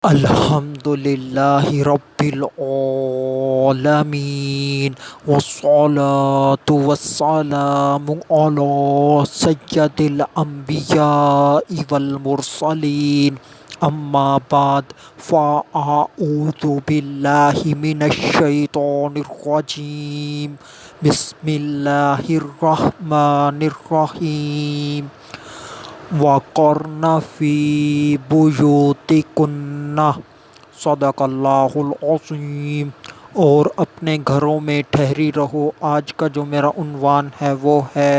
الحمد للہ رب العالمین والصلاة والسلام علی سید الانبیاء والمرسلین اما بعد فاعوذ باللہ من الشیطان الرجیم بسم اللہ الرحمن الرحیم وَقَرْنَ فِي بُيُوتِكُنَّ صدق اللہ العظیم۔ اور اپنے گھروں میں ٹھہری رہو۔ آج کا جو میرا عنوان ہے وہ ہے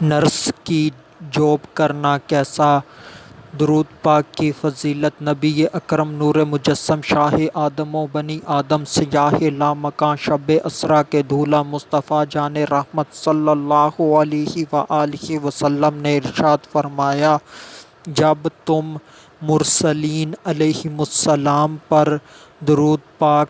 نرس کی جاب کرنا کیسا۔ درود پاک کی فضیلت نبی اکرم نور مجسم شاہ آدم و بنی آدم سیاہ لامکاں شب اسرا کے دھولا مصطفیٰ جان رحمت صلی اللہ علیہ وآلہ وسلم نے ارشاد فرمایا، جب تم مرسلین علیہم السلام پر درود پاک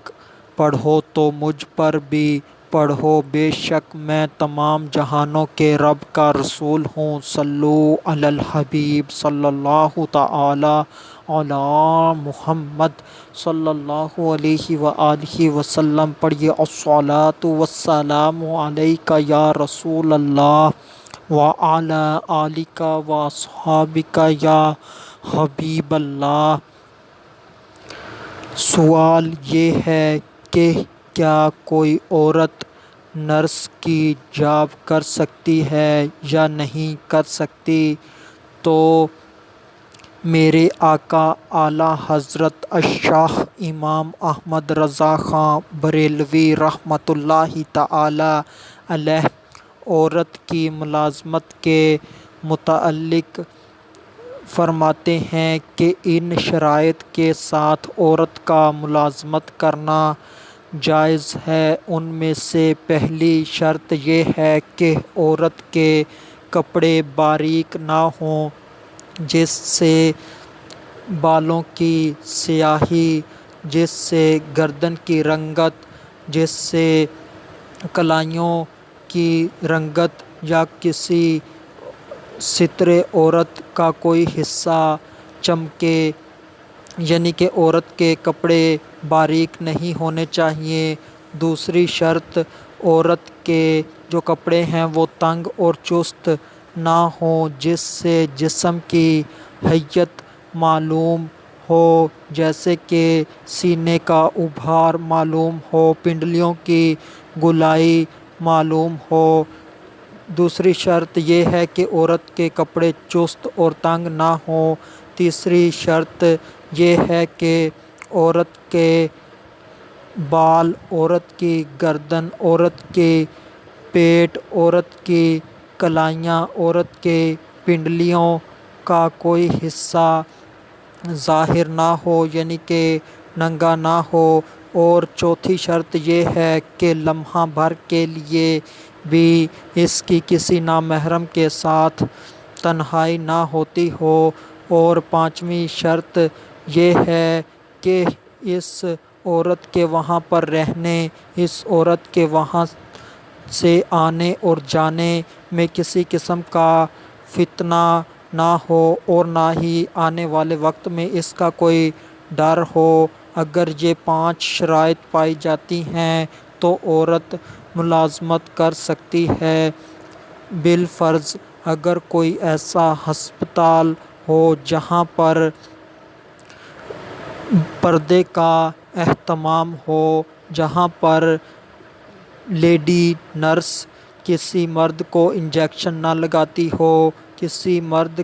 پڑھو تو مجھ پر بھی پڑھو، بے شک میں تمام جہانوں کے رب کا رسول ہوں۔ صلو علی الحبیب صلی اللہ تعالی علی محمد صلی اللہ علیہ وآلہ وسلم۔ پڑھیے الصلاۃ والسلام علیک یا رسول اللہ وعلی آلک واصحابک یا حبیب اللہ۔ سوال یہ ہے کہ کیا کوئی عورت نرس کی جاب کر سکتی ہے یا نہیں کر سکتی؟ تو میرے آقا اعلیٰ حضرت الشیخ امام احمد رضا خان بریلوی رحمۃ اللہ تعالی علیہ عورت کی ملازمت کے متعلق فرماتے ہیں کہ ان شرائط کے ساتھ عورت کا ملازمت کرنا جائز ہے۔ ان میں سے پہلی شرط یہ ہے کہ عورت کے کپڑے باریک نہ ہوں، جس سے بالوں کی سیاہی، جس سے گردن کی رنگت، جس سے کلائیوں کی رنگت یا کسی سترے عورت کا کوئی حصہ چمکے، یعنی کہ عورت کے کپڑے باریک نہیں ہونے چاہیے۔ دوسری شرط، عورت کے جو کپڑے ہیں وہ تنگ اور چست نہ ہوں، جس سے جسم کی ہیئت معلوم ہو، جیسے کہ سینے کا ابھار معلوم ہو، پنڈلیوں کی گولائی معلوم ہو۔ دوسری شرط یہ ہے کہ عورت کے کپڑے چست اور تنگ نہ ہوں۔ تیسری شرط یہ ہے کہ عورت کے بال، عورت کی گردن، عورت کے پیٹ، عورت کی کلائیاں، عورت کے پنڈلیوں کا کوئی حصہ ظاہر نہ ہو، یعنی کہ ننگا نہ ہو۔ اور چوتھی شرط یہ ہے کہ لمحہ بھر کے لیے بھی اس کی کسی نامحرم کے ساتھ تنہائی نہ ہوتی ہو۔ اور پانچویں شرط یہ ہے کہ اس عورت کے وہاں پر رہنے، اس عورت کے وہاں سے آنے اور جانے میں کسی قسم کا فتنہ نہ ہو، اور نہ ہی آنے والے وقت میں اس کا کوئی ڈر ہو۔ اگر یہ 5 شرائط پائی جاتی ہیں تو عورت ملازمت کر سکتی ہے۔ بالفرض اگر کوئی ایسا ہسپتال ہو جہاں پر پردے کا اہتمام ہو، جہاں پر لیڈی نرس کسی مرد کو انجیکشن نہ لگاتی ہو، کسی مرد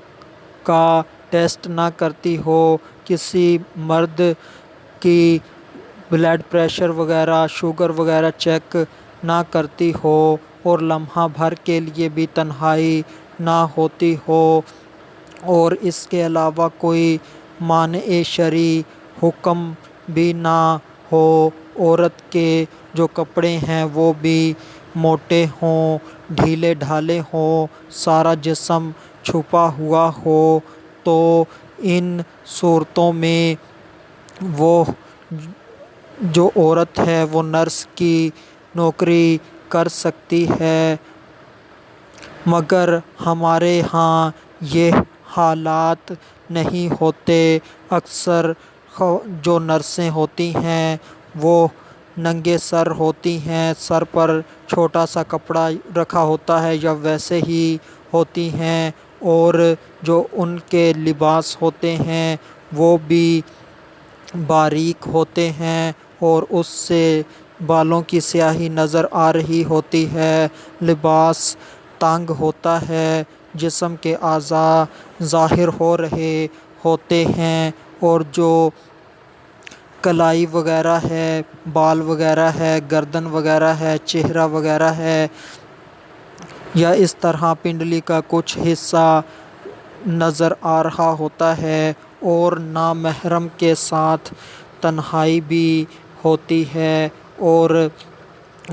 کا ٹیسٹ نہ کرتی ہو، کسی مرد کی بلڈ پریشر وغیرہ، شوگر وغیرہ چیک نہ کرتی ہو، اور لمحہ بھر کے لیے بھی تنہائی نہ ہوتی ہو، اور اس کے علاوہ کوئی مانع شرعی حکم بھی نہ ہو، عورت کے جو کپڑے ہیں وہ بھی موٹے ہوں، ڈھیلے ڈھالے ہوں، سارا جسم چھپا ہوا ہو، تو ان صورتوں میں وہ جو عورت ہے وہ نرس کی نوکری کر سکتی ہے۔ مگر ہمارے ہاں یہ حالات نہیں ہوتے۔ اکثر جو نرسیں ہوتی ہیں وہ ننگے سر ہوتی ہیں، سر پر چھوٹا سا کپڑا رکھا ہوتا ہے یا ویسے ہی ہوتی ہیں، اور جو ان کے لباس ہوتے ہیں وہ بھی باریک ہوتے ہیں اور اس سے بالوں کی سیاہی نظر آ رہی ہوتی ہے۔ لباس تنگ ہوتا ہے، جسم کے اعضاء ظاہر ہو رہے ہوتے ہیں، اور جو کلائی وغیرہ ہے، بال وغیرہ ہے، گردن وغیرہ ہے، چہرہ وغیرہ ہے، یا اس طرح پنڈلی کا کچھ حصہ نظر آ رہا ہوتا ہے، اور نامحرم کے ساتھ تنہائی بھی ہوتی ہے، اور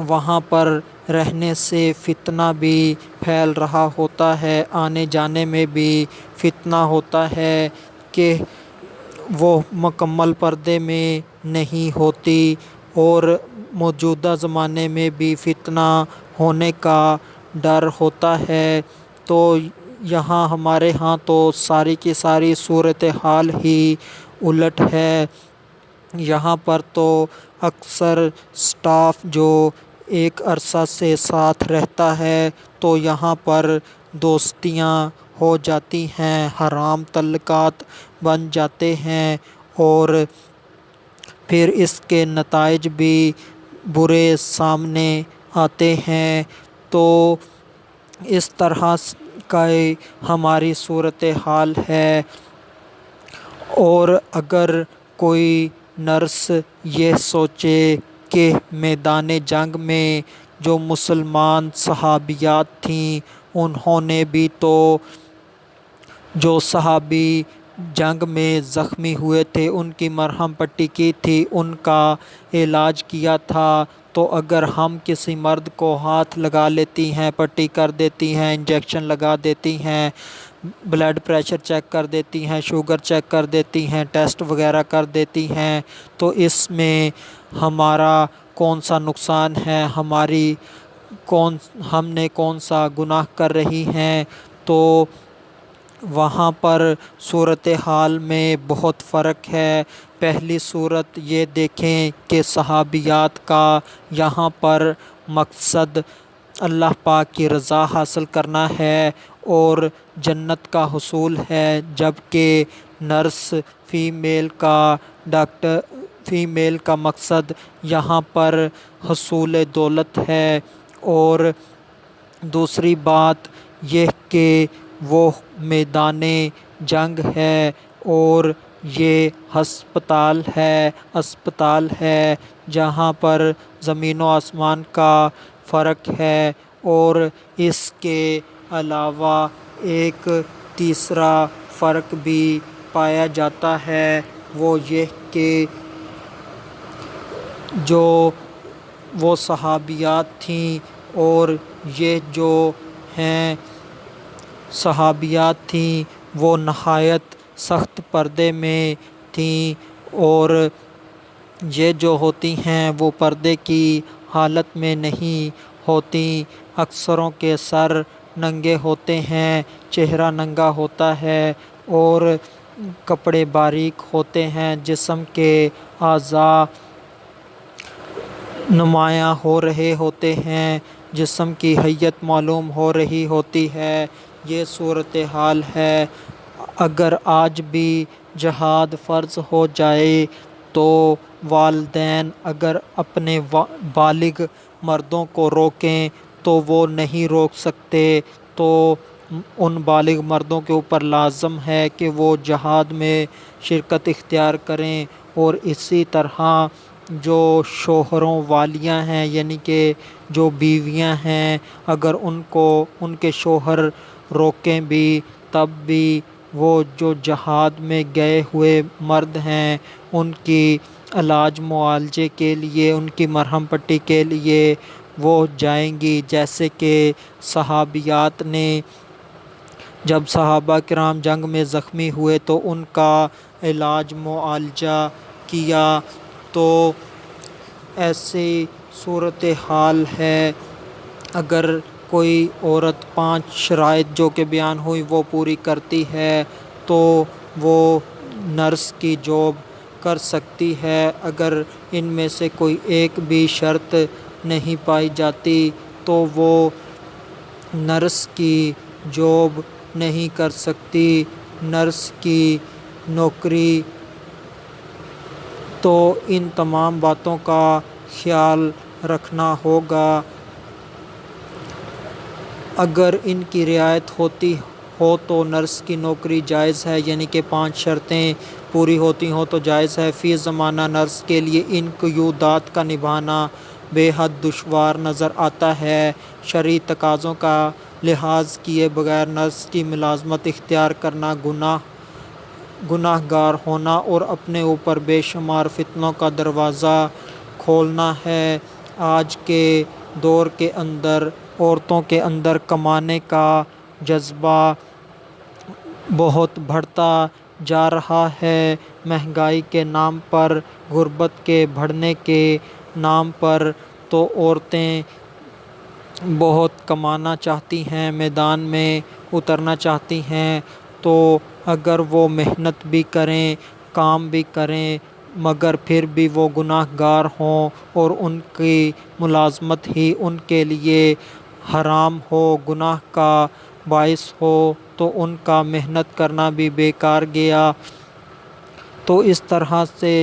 وہاں پر رہنے سے فتنہ بھی پھیل رہا ہوتا ہے، آنے جانے میں بھی فتنہ ہوتا ہے کہ وہ مکمل پردے میں نہیں ہوتی، اور موجودہ زمانے میں بھی فتنہ ہونے کا ڈر ہوتا ہے۔ تو یہاں ہمارے ہاں تو ساری کی ساری صورتحال ہی الٹ ہے۔ یہاں پر تو اکثر اسٹاف جو ایک عرصہ سے ساتھ رہتا ہے تو یہاں پر دوستیاں ہو جاتی ہیں، حرام تعلقات بن جاتے ہیں، اور پھر اس کے نتائج بھی برے سامنے آتے ہیں۔ تو اس طرح کا ہماری صورتحال ہے۔ اور اگر کوئی نرس یہ سوچے کہ میدان جنگ میں جو مسلمان صحابیات تھیں انہوں نے بھی تو جو صحابی جنگ میں زخمی ہوئے تھے ان کی مرہم پٹی کی تھی، ان کا علاج کیا تھا، تو اگر ہم کسی مرد کو ہاتھ لگا لیتی ہیں، پٹی کر دیتی ہیں، انجیکشن لگا دیتی ہیں، بلڈ پریشر چیک کر دیتی ہیں، شوگر چیک کر دیتی ہیں، ٹیسٹ وغیرہ کر دیتی ہیں، تو اس میں ہمارا کون سا نقصان ہے، ہم نے کون سا گناہ کر رہی ہیں؟ تو وہاں پر صورتحال میں بہت فرق ہے۔ پہلی صورت یہ دیکھیں کہ صحابیات کا یہاں پر مقصد اللہ پاک کی رضا حاصل کرنا ہے اور جنت کا حصول ہے، جبکہ نرس فیمیل کا مقصد یہاں پر حصول دولت ہے۔ اور دوسری بات یہ کہ وہ میدان جنگ ہے اور یہ ہسپتال ہے جہاں پر زمین و آسمان کا فرق ہے۔ اور اس کے علاوہ ایک تیسرا فرق بھی پایا جاتا ہے، وہ یہ کہ جو وہ صحابیات تھیں اور یہ جو ہیں صحابیات تھیں وہ نہایت سخت پردے میں تھیں، اور یہ جو ہوتی ہیں وہ پردے کی حالت میں نہیں ہوتی۔ اکثروں کے سر ننگے ہوتے ہیں، چہرہ ننگا ہوتا ہے، اور کپڑے باریک ہوتے ہیں، جسم کے اعضاء نمایاں ہو رہے ہوتے ہیں، جسم کی ہیئت معلوم ہو رہی ہوتی ہے۔ یہ صورتحال ہے۔ اگر آج بھی جہاد فرض ہو جائے تو والدین اگر اپنے بالغ مردوں کو روکیں تو وہ نہیں روک سکتے، تو ان بالغ مردوں کے اوپر لازم ہے کہ وہ جہاد میں شرکت اختیار کریں۔ اور اسی طرح جو شوہروں والیاں ہیں یعنی کہ جو بیویاں ہیں، اگر ان کے شوہر روکیں بھی تب بھی وہ جو جہاد میں گئے ہوئے مرد ہیں ان کی علاج معالجے کے لیے، ان کی مرہم پٹی کے لیے وہ جائیں گی، جیسے کہ صحابیات نے جب صحابہ کرام جنگ میں زخمی ہوئے تو ان کا علاج معالجہ کیا۔ تو ایسی صورتحال ہے۔ اگر کوئی عورت 5 شرائط جو کہ بیان ہوئی وہ پوری کرتی ہے تو وہ نرس کی جاب کر سکتی ہے۔ اگر ان میں سے کوئی ایک بھی شرط نہیں پائی جاتی تو وہ نرس کی جاب نہیں کر سکتی۔ نرس کی نوکری تو ان تمام باتوں کا خیال رکھنا ہوگا۔ اگر ان کی رعایت ہوتی ہو تو نرس کی نوکری جائز ہے، یعنی کہ 5 شرطیں پوری ہوتی ہوں تو جائز ہے۔ فی زمانہ نرس کے لیے ان قیودات کا نبھانا بے حد دشوار نظر آتا ہے۔ شرعی تقاضوں کا لحاظ کیے بغیر نرس کی ملازمت اختیار کرنا گناہ گار ہونا اور اپنے اوپر بے شمار فتنوں کا دروازہ کھولنا ہے۔ آج کے دور کے اندر عورتوں کے اندر کمانے کا جذبہ بہت بڑھتا جا رہا ہے۔ مہنگائی کے نام پر، غربت کے بڑھنے کے نام پر تو عورتیں بہت کمانا چاہتی ہیں، میدان میں اترنا چاہتی ہیں، تو اگر وہ محنت بھی کریں، کام بھی کریں، مگر پھر بھی وہ گناہ گار ہوں اور ان کی ملازمت ہی ان کے لیے حرام ہو، گناہ کا باعث ہو، تو ان کا محنت کرنا بھی بیکار گیا۔ تو اس طرح سے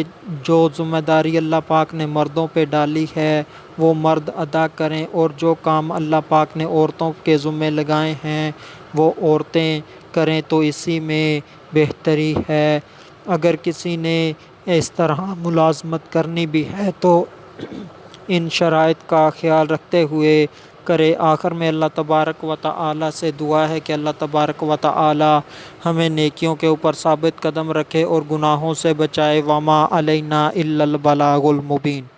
جو ذمہ داری اللہ پاک نے مردوں پہ ڈالی ہے وہ مرد ادا کریں، اور جو کام اللہ پاک نے عورتوں کے ذمہ لگائے ہیں وہ عورتیں کریں، تو اسی میں بہتری ہے۔ اگر کسی نے اس طرح ملازمت کرنی بھی ہے تو ان شرائط کا خیال رکھتے ہوئے کرے۔ آخر میں اللہ تبارک و تعالی سے دعا ہے کہ اللہ تبارک و تعالی ہمیں نیکیوں کے اوپر ثابت قدم رکھے اور گناہوں سے بچائے۔ وما علینا الا البلاغ المبین۔